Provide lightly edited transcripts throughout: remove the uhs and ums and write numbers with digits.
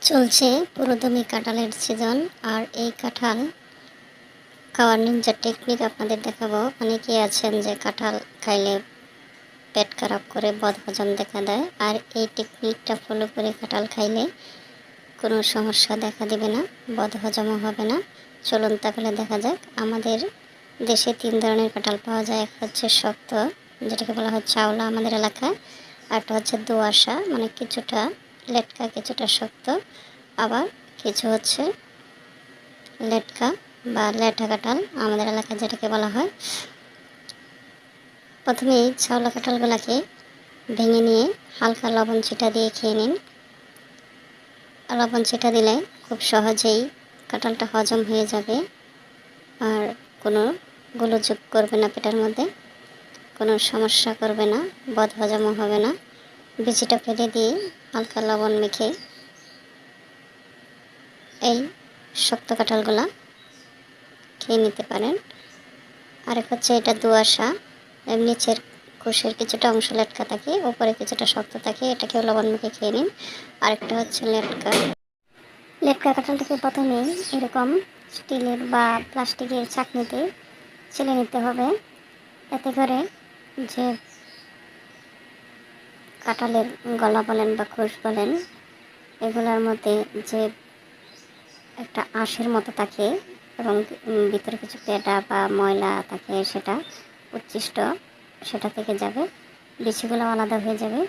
চলছে পুরোদমে কাঁঠালের সিজন। আর এই কাঁঠাল খাওয়ার নিনজা টেকনিক আপনাদের দেখাবো। অনেকেই আছেন যে কাঁঠাল খাইলে পেট খারাপ করে বদহজম দেখা দেয়, আর এই টেকনিকটা ফলো করে কাঁঠাল খাইলে কোনো সমস্যা দেখা দেবে না, বদহজমও হবে না। চলুন তাহলে দেখা যাক। আমাদের দেশে 3 ধরনের কাঁঠাল পাওয়া যায়। একটা হচ্ছে শক্ত, যেটাকে বলা হয় চাওলা আমাদের এলাকায়। আরটা হচ্ছে দোআঁশা, মানে কিছুটা লেটকা কিছুটা শক্ত, আবার কিছু হচ্ছে লেটকা বা লেঠা কাঁঠাল আমাদের এলাকায় যেটাকে বলা হয়। প্রথমেই চাওলা কাঁঠালগুলোকে ভেঙে নিয়ে হালকা লবণ ছিটা দিয়ে খেয়ে নিন। লবণ ছিটা দিলে খুব সহজেই কাঁঠালটা হজম হয়ে যাবে, আর কোনো গোলযোগ করবে না, পেটের মধ্যে কোনো সমস্যা করবে না, বদহজমও হবে না। বিচিটা ফেলে দিয়ে হালকা লবণ মেখে এই শক্ত কাঁঠালগুলা খেয়ে নিতে পারেন। আরেক হচ্ছে এটা দোআঁশা, নিচের কোষের কিছুটা অংশ লেটকা থাকে, উপরে কিছুটা শক্ত থাকে, এটাকেও লবণ মেখে খেয়ে নিন। আরেকটা হচ্ছে লেটকা। লেটকা কাঁঠালটাকে প্রথমে এরকম স্টিলের বা প্লাস্টিকের চাকনিতে ছেলে নিতে হবে। এতে করে যে কাঁঠালের গলা বলেন বা কোষ বলেন, এগুলোর মধ্যে যে একটা আঁশের মতো থাকে এবং ভিতরে কিছু পেটা বা ময়লা থাকে, সেটা উচ্ছিষ্ট সেটা থেকে যাবে, বিচিগুলো আলাদা হয়ে যাবে।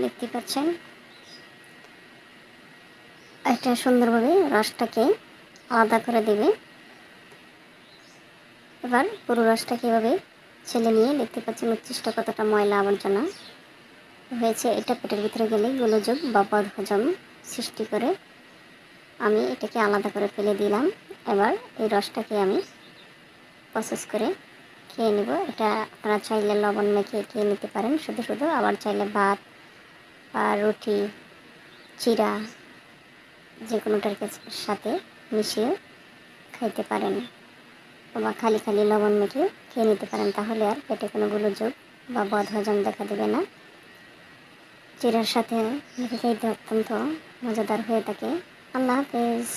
দেখতে পাচ্ছেন, এটা সুন্দরভাবে রসটাকে আলাদা করে দেবে। এবার পুরো রসটাকে এভাবে ছেলে নিয়ে দেখতে পাচ্ছেন উচ্ছিষ্ট কতটা ময়লা আবর্জনা হয়েছে। এটা পেটের ভিতরে গেলে গোলযোগ বা বদহজম সৃষ্টি করে। আমি এটাকে আলাদা করে ফেলে দিলাম। এবার এই রসটাকে আমি প্রসেস করে খেয়ে নেব। এটা আপনারা চাইলে লবণ মেখে খেয়ে নিতে পারেন শুধু শুধু, আবার চাইলে ভাত বা রুটি, চিড়া যে কোনোটার সাথে মিশিয়ে খাইতে পারেন, বা খালি খালি লবণ মেখে খেয়ে নিতে পারেন। তাহলে আর পেটে কোনো গোলযোগ বা বদহজম দেখা দেবে না। চিড়ার সাথে মেখে খাইতে অত্যন্ত মজাদার হয়ে থাকে। আল্লাহ হাফেজ।